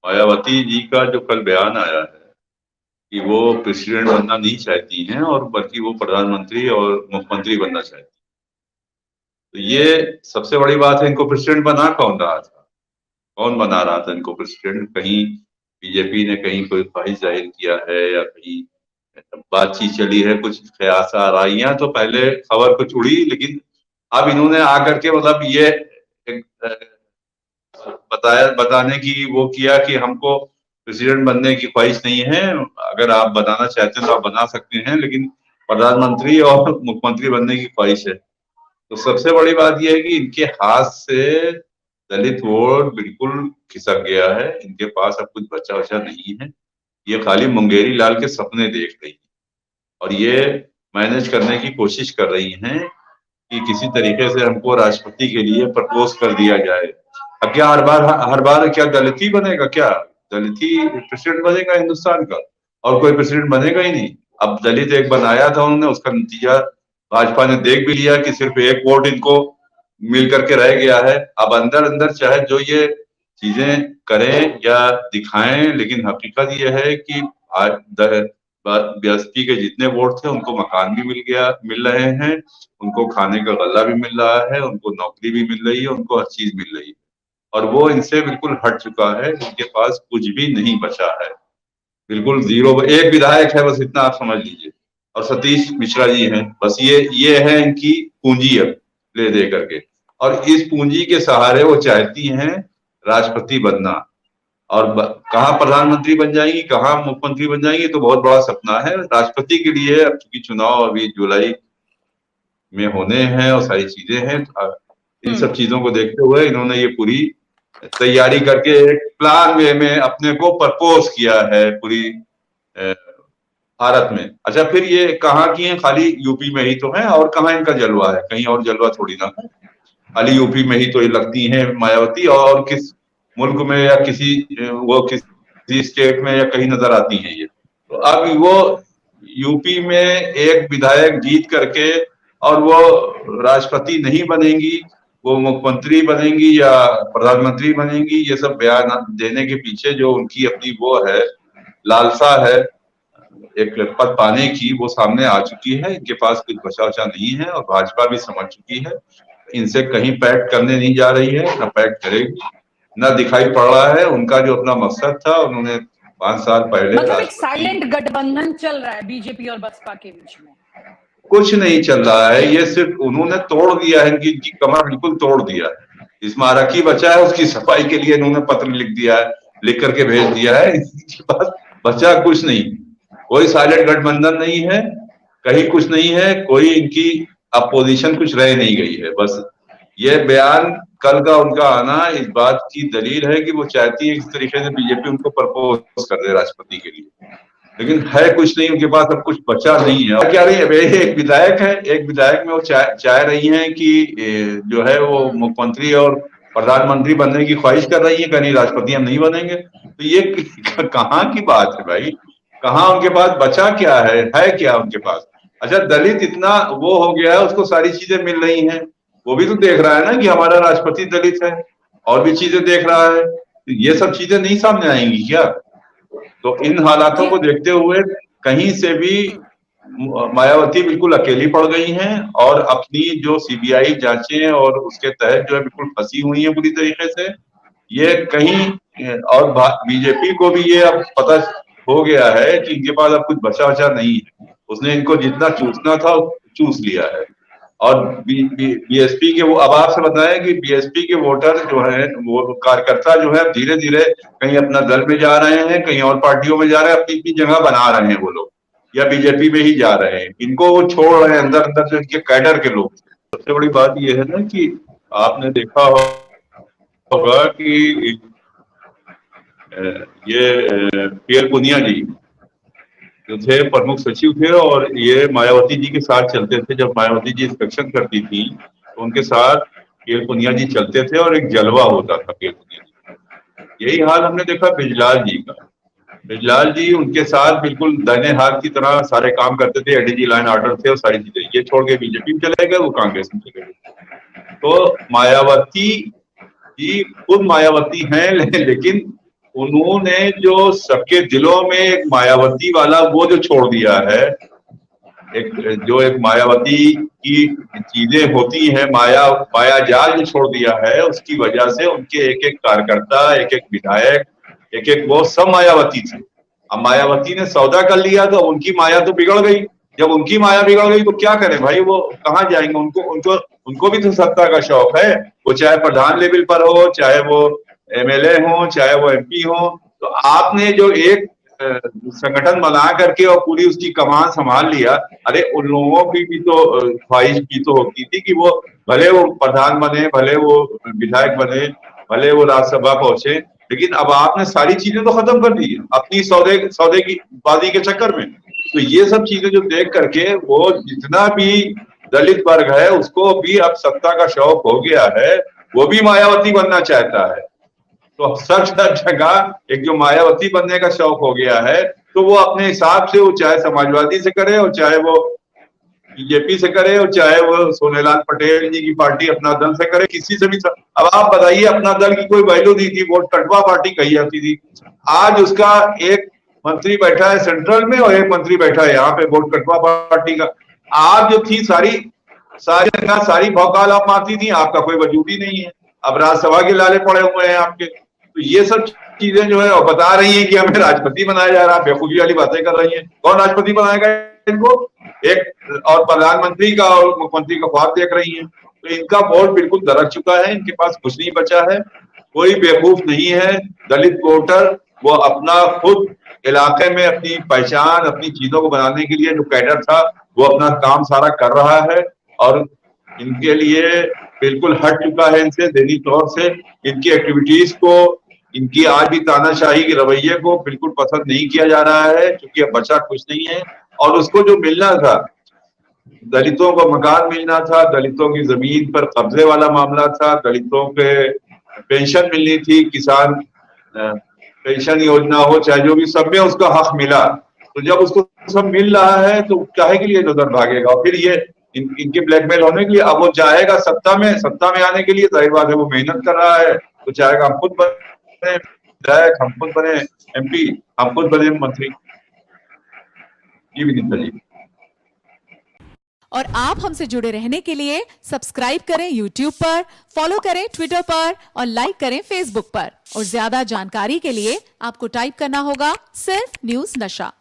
मायावती जी का जो कल बयान आया है कि वो प्रेसिडेंट बनना नहीं चाहती हैं और बल्कि वो प्रधानमंत्री और मुख्यमंत्री बनना चाहती हैं। तो ये सबसे बड़ी बात है। इनको प्रेसिडेंट बना कौन रहा था? कौन बना रहा था इनको प्रेसिडेंट? कहीं बीजेपी ने कहीं कोई ख्वाहिश जाहिर किया है या कहीं बातचीत चली है, कुछ कयासा राइयां तो पहले खबर कुछ उड़ी, लेकिन अब इन्होंने आकर के मतलब ये एक, बताने की वो किया कि हमको प्रेसिडेंट बनने की ख्वाहिश नहीं है। अगर आप बनाना चाहते हैं तो आप बना सकते हैं, लेकिन प्रधानमंत्री और मुख्यमंत्री बनने की ख्वाहिश है। तो सबसे बड़ी बात यह है कि इनके हाथ से दलित वोट बिल्कुल खिसक गया है। इनके पास अब कुछ बचा वचा नहीं है। ये खाली मुंगेरी लाल के सपने देख रही है और ये मैनेज करने की कोशिश कर रही हैं कि किसी तरीके से हमको राष्ट्रपति के लिए प्रपोज कर दिया जाए। अब क्या हर बार क्या दलित ही बनेगा? क्या दलित ही प्रेसिडेंट बनेगा हिंदुस्तान का? और कोई प्रेसिडेंट बनेगा ही नहीं। अब दलित एक बनाया था उन्होंने, उसका नतीजा भाजपा ने देख भी लिया कि सिर्फ एक वोट इनको मिल करके रह गया है। अब अंदर अंदर चाहे जो ये चीजें करें या दिखाएं, लेकिन हकीकत ये है कि आज बीएसपी के जितने वोट थे उनको मकान भी मिल रहे हैं, उनको खाने का गल्ला भी मिल रहा है, उनको नौकरी भी मिल रही है, उनको हर चीज मिल रही है और वो इनसे बिल्कुल हट चुका है। इनके पास कुछ भी नहीं बचा है, बिल्कुल जीरो। एक विधायक है बस, इतना आप समझ लीजिए, और सतीश मिश्रा जी हैं बस। ये है इनकी पूंजी अब ले दे करके, और इस पूंजी के सहारे वो चाहती हैं राष्ट्रपति बनना। और कहाँ प्रधानमंत्री बन जाएंगी, कहाँ मुख्यमंत्री बन जाएंगी, तो बहुत बड़ा सपना है। राष्ट्रपति के लिए अब चूंकि चुनाव अभी जुलाई में होने हैं और सारी चीजें हैं, इन सब चीजों को देखते हुए इन्होंने ये पूरी तैयारी करके एक प्लान वे में अपने को प्रपोज किया है पूरी भारत में। अच्छा, फिर ये कहाँ की है? खाली यूपी में ही तो है, और कहाँ इनका जलवा है? कहीं और जलवा थोड़ी ना है। खाली यूपी में ही तो ये लगती हैं मायावती, और किस मुल्क में या किसी स्टेट में या कहीं नजर आती हैं ये? तो अब वो यूपी में एक विधायक जीत करके और वो राष्ट्रपति नहीं बनेंगी, वो मुख्यमंत्री बनेंगी या प्रधानमंत्री बनेंगी, ये सब बयान देने के पीछे जो उनकी अपनी वो है, लालसा है एक पद पाने की, वो सामने आ चुकी है। इनके पास कुछ बचा वचा नहीं है और भाजपा भी समझ चुकी है। इनसे कहीं पैक्ट करने नहीं जा रही है, न पैक्ट करेगी, न दिखाई पड़ रहा है। उनका जो अपना मकसद था, उन्होंने 5 साल पहले मतलब एक साइलेंट गठबंधन चल रहा है बीजेपी और बसपा के बीच में। कुछ नहीं चल रहा है, ये सिर्फ उन्होंने तोड़ दिया है, इनकी कमर बिल्कुल तोड़ दिया है। इस माराकी बचा है, उसकी सफाई के लिए इन्होंने पत्र लिख दिया है, लिख करके भेज दिया है। इनके पास बचा कुछ नहीं, कोई साइलेंट गठबंधन नहीं है, कहीं कुछ नहीं है, कोई इनकी अपोजिशन कुछ रह नहीं गई है। बस ये बयान कल का उनका आना इस बात की दलील है कि वो चाहती है इस तरीके से बीजेपी उनको प्रपोज कर दे राष्ट्रपति के लिए, लेकिन है कुछ नहीं उनके पास, अब कुछ बचा नहीं है। क्या रही है? एक विधायक है, एक विधायक में वो चाह रही हैं कि जो है वो मुख्यमंत्री और प्रधानमंत्री बनने की ख्वाहिश कर रही है, कहीं राष्ट्रपति हम नहीं बनेंगे। तो ये कहाँ की बात है भाई? कहाँ उनके पास बचा क्या है क्या उनके पास? अच्छा, दलित इतना वो हो गया है, उसको सारी चीजें मिल रही हैं, वो भी तो देख रहा है ना कि हमारा राष्ट्रपति दलित है, और भी चीजें देख रहा है। तो ये सब चीजें नहीं सामने आएंगी क्या? तो इन हालातों को देखते हुए कहीं से भी मायावती बिल्कुल अकेली पड़ गई हैं और अपनी जो सीबीआई जांचें और उसके तहत जो है बिल्कुल फंसी हुई हैं पूरी तरीके से। ये कहीं और बीजेपी को भी ये अब पता हो गया है कि इनके पास अब कुछ बचा वचा नहीं है। उसने इनको जितना चूसना था चूस लिया है। और बीएसपी के वो, अब आपसे बताएं कि बीएसपी के वोटर जो है, वो कार्यकर्ता जो है, धीरे धीरे कहीं अपना दल में जा रहे हैं, कहीं और पार्टियों में जा रहे हैं, अपनी अपनी जगह बना रहे हैं वो लोग, या बीजेपी में ही जा रहे हैं। इनको वो छोड़ रहे हैं अंदर अंदर जो इनके कैडर के लोग। सबसे बड़ी बात ये है ना कि आपने देखा होगा कि ये पीएल पुनिया जी जो थे प्रमुख सचिव थे, और ये मायावती जी के साथ चलते थे। जब मायावती जी इंस्पेक्शन करती थी तो उनके साथ पीएल पुनिया जी चलते थे और एक जलवा होता था पीएल पुनिया जी। यही हाल हमने देखा बिजलाल जी का। बिजलाल जी उनके साथ बिल्कुल दाहिने हाथ की तरह सारे काम करते थे, एडीजी लाइन ऑर्डर थे और सारी चीजें। ये छोड़ के बीजेपी में चले गए, वो कांग्रेस में चले गए। तो मायावती जी खुद मायावती हैं, लेकिन उन्होंने जो सबके दिलों में एक मायावती वाला वो जो छोड़ दिया है, एक मायावती की चीजें होती हैं, माया जाल जो छोड़ दिया है, उसकी वजह से उनके एक एक कार्यकर्ता, एक एक विधायक, एक एक वो सब मायावती थे। अब मायावती ने सौदा कर लिया तो उनकी माया तो बिगड़ गई। जब उनकी माया बिगड़ गई तो क्या करें भाई, वो कहाँ जाएंगे? उनको उनको उनको भी तो सत्ता का शौक है, वो चाहे प्रधान लेवल पर हो, चाहे वो एमएलए हो, चाहे वो एमपी हो। तो आपने जो एक संगठन बना करके और पूरी उसकी कमान संभाल लिया, अरे उन लोगों की भी तो ख्वाहिश भी तो होती थी कि वो भले वो प्रधान बने, भले वो विधायक बने, भले वो राज्यसभा पहुंचे, लेकिन अब आपने सारी चीजें तो खत्म कर दी अपनी सौदे की बाजी के चक्कर में। तो ये सब चीजें जो देख करके वो जितना भी दलित वर्ग है उसको भी अब सत्ता का शौक हो गया है, वो भी मायावती बनना चाहता है। तो सब जगह एक जो मायावती बनने का शौक हो गया है, तो वो अपने हिसाब से, वो चाहे समाजवादी से करे और चाहे वो बीजेपी से करे और चाहे वो सोनेलाल पटेल जी की पार्टी अपना दल से करे, किसी से भी। अब आप बताइए, अपना दल की कोई वैल्यू नहीं थी, वोट कटवा पार्टी कही जाती थी। आज उसका एक मंत्री बैठा है सेंट्रल में और एक मंत्री बैठा है यहाँ पे वोट कटवा पार्टी का। आप जो थी सारी भौकाल आप मारती थी, आपका कोई वजूद ही नहीं है। अब राज्यसभा के लाले पड़े हुए हैं आपके। तो ये सब चीजें जो है वो बता रही हैं कि हमें राष्ट्रपति बनाया जा रहा है, बेवकूफी वाली बातें कर रही हैं। कौन राष्ट्रपति बनाएगा इनको? एक और प्रधानमंत्री का और मुख्यमंत्री का ख्वाब देख रही हैं। तो इनका वोट बिल्कुल दरक चुका है, इनके पास कुछ नहीं बचा है, कोई बेवकूफ नहीं है। दलित वोटर वो अपना खुद इलाके में अपनी पहचान, अपनी चीजों को बनाने के लिए जो कैडर था वो अपना काम सारा कर रहा है, और इनके लिए बिल्कुल हट चुका है इनसे दैनिक तौर से। इनकी एक्टिविटीज को, इनकी आज भी तानाशाही के रवैये को बिल्कुल पसंद नहीं किया जा रहा है, क्योंकि अब बचा कुछ नहीं है। और उसको जो मिलना था, दलितों को मकान मिलना था, दलितों की जमीन पर कब्जे वाला मामला था, दलितों के पेंशन मिलनी थी, किसान पेंशन योजना हो चाहे जो भी, सब में उसका हक मिला। तो जब उसको सब मिल रहा है तो काहे के लिए उधर भागेगा? और फिर ये इनके ब्लैकमेल होने के लिए अब वो जाएगा सत्ता में आने के लिए। जाहिर बात है वो मेहनत कर रहा है, तो चाहेगा हम खुद बने विधायक, हम खुद बने एमपी, हम खुद बने मंत्री। जी विनीता जी। और आप हमसे जुड़े रहने के लिए सब्सक्राइब करें YouTube पर, फॉलो करें ट्विटर पर और लाइक करें Facebook पर। और ज्यादा जानकारी के लिए आपको टाइप करना होगा सिर्फ न्यूज़ नशा।